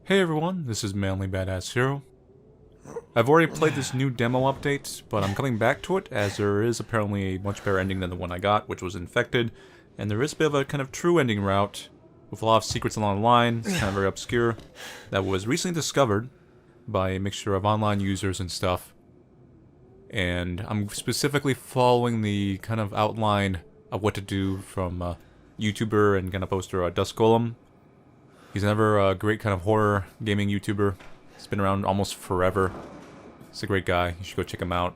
Hey everyone, this is Manly Badass Hero. I've already played this new demo update, but I'm coming back to it as there is apparently a much better ending than the one I got, which was Infected, and there is a bit of a kind of true ending route with a lot of secrets along the line. It's kind of very obscure, that was recently discovered by a mixture of online users and stuff. And I'm specifically following the kind of outline of what to do from YouTuber and kind of poster Dust Golem. He's another great kind of horror gaming YouTuber. He's been around almost forever. He's a great guy. You should go check him out.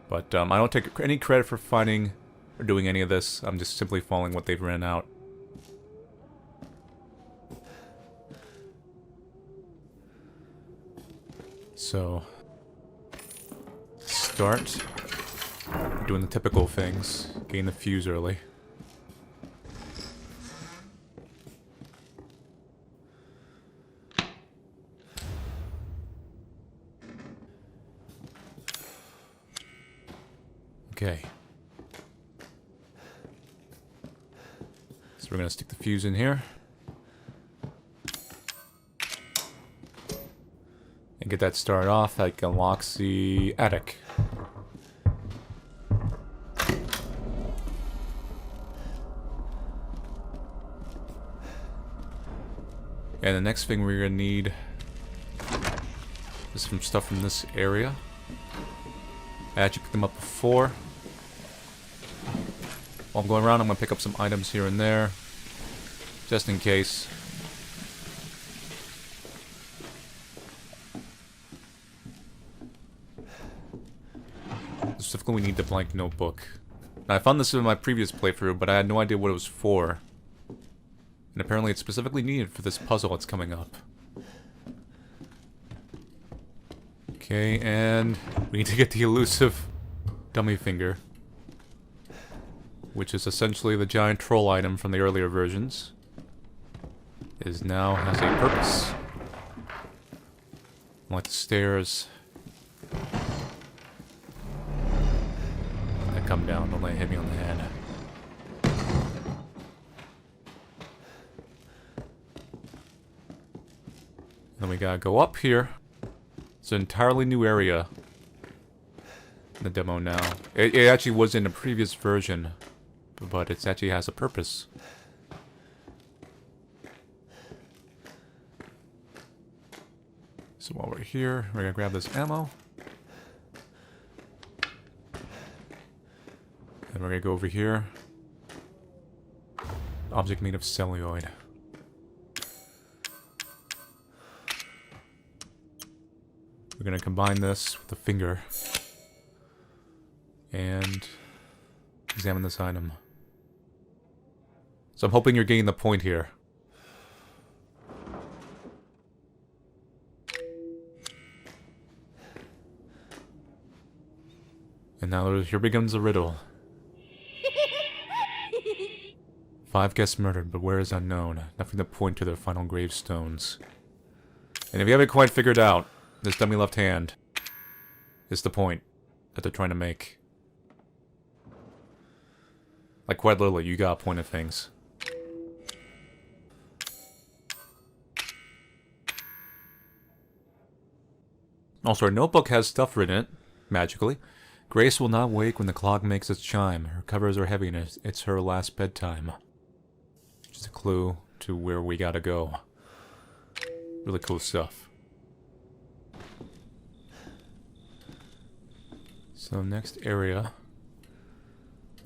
But I don't take any credit for finding or doing any of this. I'm just simply following what they've written out. So, start doing the typical things. Gain the fuse early. Okay. So we're gonna stick the fuse in here. And get that started off. That unlocks the attic. And the next thing we're gonna need is some stuff from this area. I actually picked them up before. While I'm going around, I'm going to pick up some items here and there, just in case. Specifically, we need the blank notebook. Now, I found this in my previous playthrough, but I had no idea what it was for. And apparently it's specifically needed for this puzzle that's coming up. Okay, and we need to get the elusive dummy finger, which is essentially the giant troll item from the earlier versions. It now has a purpose. Like the stairs that come down, don't let it hit me on the head. Then we gotta go up here. It's an entirely new area in the demo now. It actually was in the previous version, but it actually has a purpose. So while we're here, we're gonna grab this ammo. And we're gonna go over here. Object made of celluloid. We're gonna combine this with the finger and examine this item. So I'm hoping you're getting the point here. And now here begins the riddle. 5 guests murdered, but where is unknown. Nothing to point to their final gravestones. And if you haven't quite figured out, this dummy left hand is the point that they're trying to make. Like, quite literally, you got a point of things. Also, our notebook has stuff written in it, magically. Grace will not wake when the clock makes its chime. Her covers are heavy and it's her last bedtime. Just a clue to where we gotta go. Really cool stuff. So next area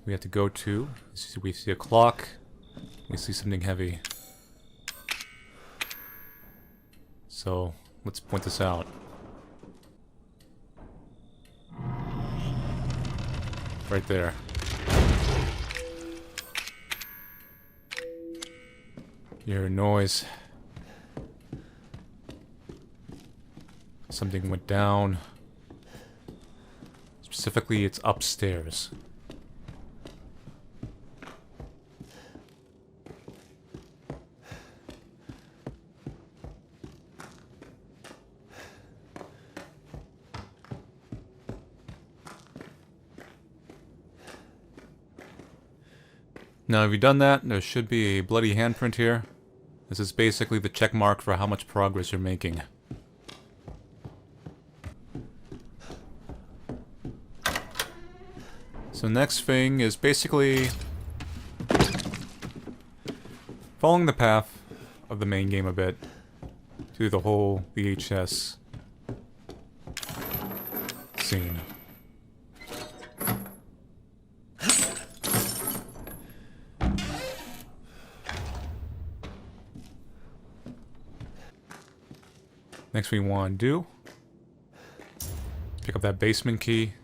we have to go to, we see a clock, we see something heavy. So let's point this out. Right there. You hear a noise. Something went down. Specifically, it's upstairs. Now, if you've done that, there should be a bloody handprint here. This is basically the check mark for how much progress you're making. So next thing is basically following the path of the main game a bit through the whole VHS scene. Next we want to do, pick up that basement key,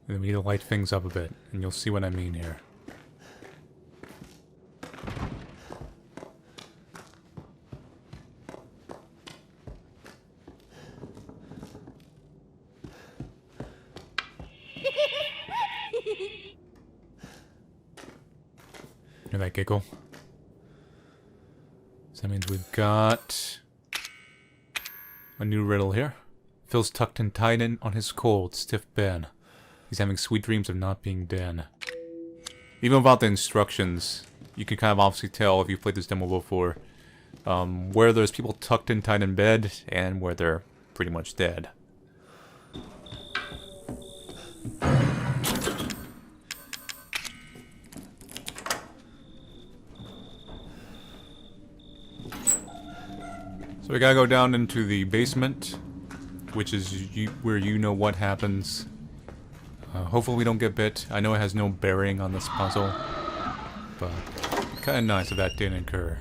and then we need to light things up a bit, and you'll see what I mean here. Hear that giggle? So that means we've got a new riddle here. Phil's tucked and tied in on his cold, stiff bed. He's having sweet dreams of not being dead. Even without the instructions, you can kind of obviously tell if you've played this demo before, where there's people tucked and tied in bed and where they're pretty much dead. So we gotta go down into the basement, which is where you know what happens. Hopefully we don't get bit. I know it has no bearing on this puzzle, but kind of nice if that didn't occur.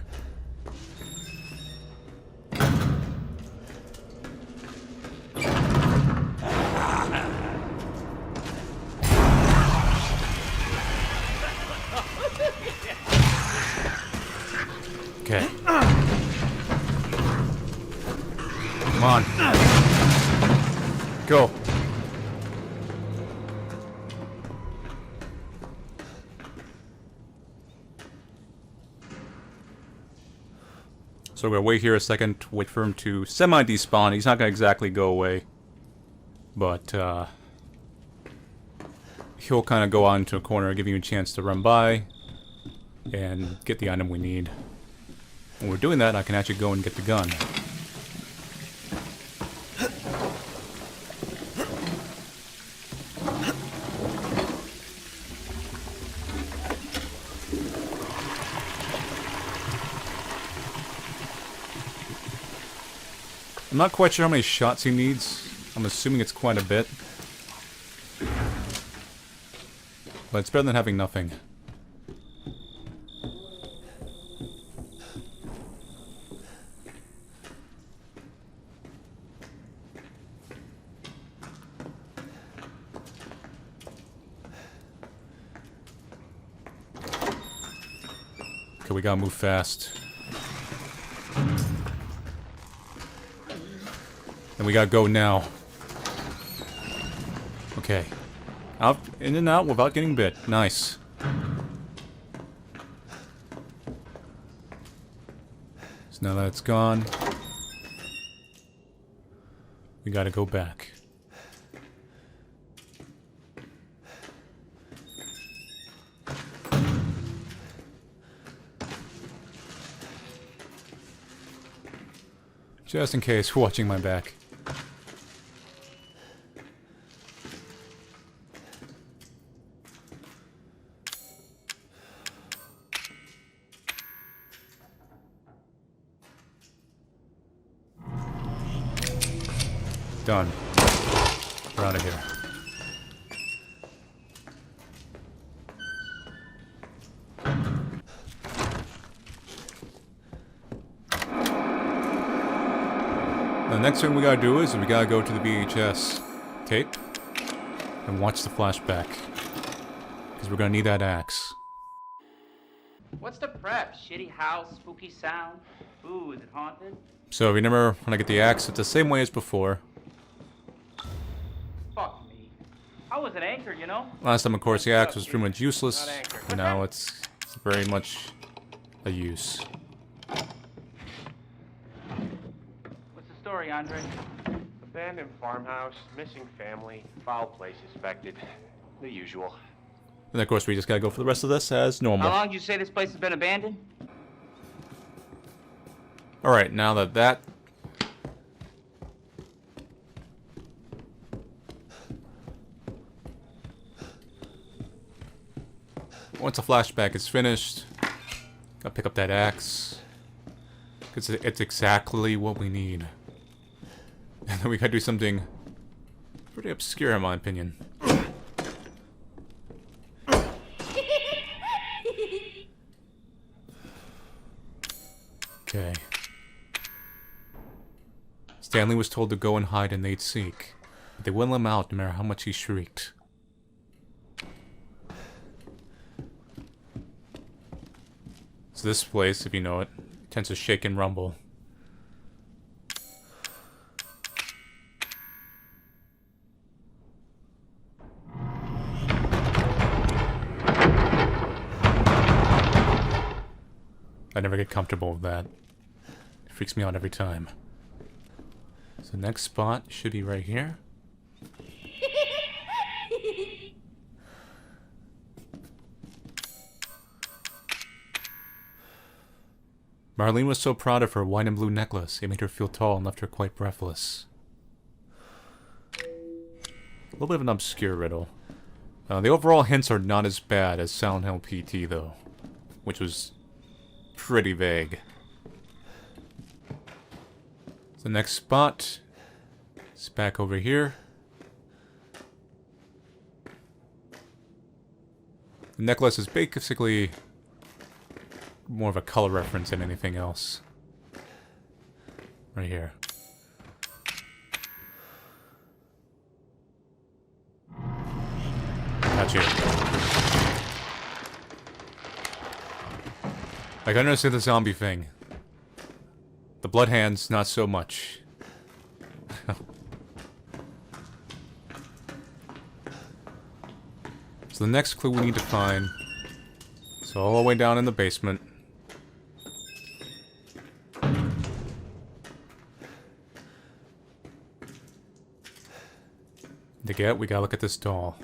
Okay. Come on. Go. So we're gonna wait here a second, wait for him to semi-despawn. He's not gonna exactly go away, but he'll kind of go out into a corner, giving you a chance to run by and get the item we need. When we're doing that, I can actually go and get the gun. I'm not quite sure how many shots he needs. I'm assuming it's quite a bit. But it's better than having nothing. Okay, we gotta move fast. And we gotta go now. Okay. Out, in and out without getting bit. Nice. So now that it's gone, we gotta go back. Just in case, watching my back. Done. We're out of here. The next thing we gotta do is we gotta go to the VHS tape and watch the flashback. Because we're gonna need that axe. What's the prep? Shitty house, spooky sound? Ooh, is it haunted? So remember when I get the axe, it's the same way as before. Fuck me. I was an anchor, you know? Last time, of course, the axe was pretty much useless. But now it's very much a use. What's the story, Andre? Abandoned farmhouse, missing family, foul play suspected. The usual. And of course, we just gotta go for the rest of this as normal. How long did you say this place has been abandoned? Alright, now that once the flashback is finished, gotta pick up that axe. Because it's exactly what we need. And then we gotta do something pretty obscure in my opinion. Okay. Stanley was told to go and hide and they'd seek. But they wouldn't let him out no matter how much he shrieked. So this place, if you know it, tends to shake and rumble. I never get comfortable with that. It freaks me out every time. So the next spot should be right here. Marlene was so proud of her white and blue necklace, it made her feel tall and left her quite breathless. A little bit of an obscure riddle. The overall hints are not as bad as Silent Hill PT though, which was pretty vague. The next spot is back over here. The necklace is basically more of a color reference than anything else. Right here. Got you. I can understand the zombie thing. The blood hands, not so much. So the next clue we need to find is all the way down in the basement. We gotta look at this doll.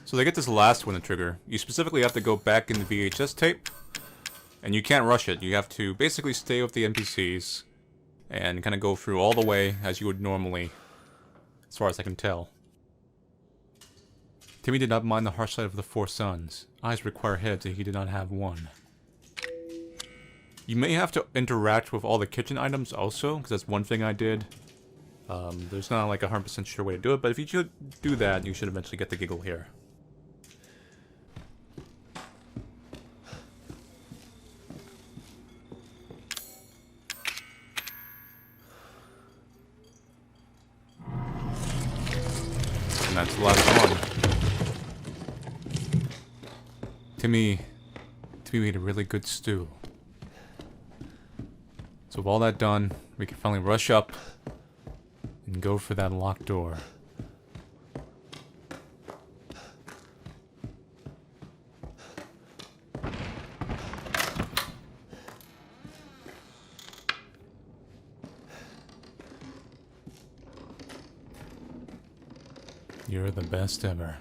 So they get this last one to trigger. You specifically have to go back in the VHS tape, and you can't rush it. You have to basically stay with the NPCs and kind of go through all the way as you would normally, as far as I can tell. Timmy did not mind the harsh light of the four suns. Eyes require heads, and he did not have one. You may have to interact with all the kitchen items also, because that's one thing I did. There's not like a 100% sure way to do it, but if you should do that, you should eventually get the giggle here. And that's the last one. Timmy made a really good stew. So with all that done, we can finally rush up and go for that locked door. You're the best ever.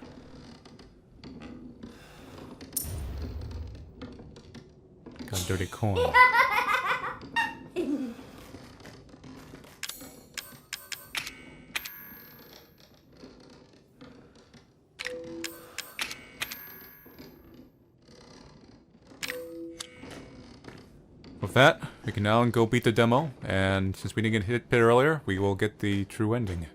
Got a dirty coin. With that, we can now go beat the demo, and since we didn't get hit earlier, we will get the true ending.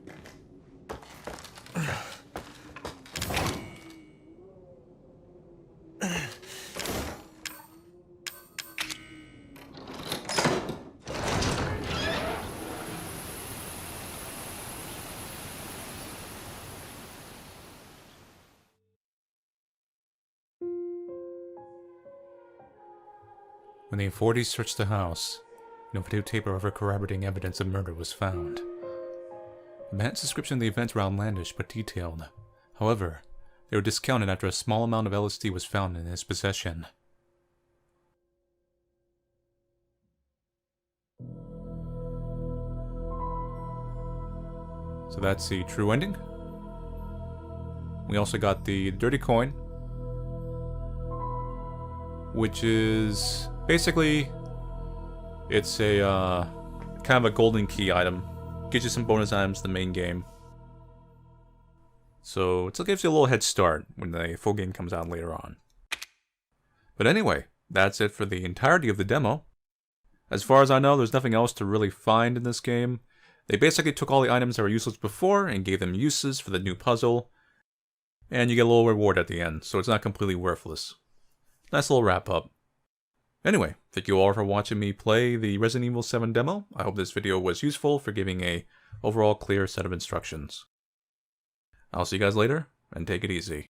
When the authorities searched the house, no videotape or other corroborating evidence of murder was found. The man's description of the events were outlandish but detailed. However, they were discounted after a small amount of LSD was found in his possession. So that's the true ending. We also got the dirty coin. which is basically it's a kind of a golden key item. Gives you some bonus items to the main game. So it still gives you a little head start when the full game comes out later on. But anyway, that's it for the entirety of the demo. As far as I know, there's nothing else to really find in this game. They basically took all the items that were useless before and gave them uses for the new puzzle. And you get a little reward at the end, so it's not completely worthless. Nice little wrap up. Anyway, thank you all for watching me play the Resident Evil 7 demo. I hope this video was useful for giving a overall clear set of instructions. I'll see you guys later, and take it easy.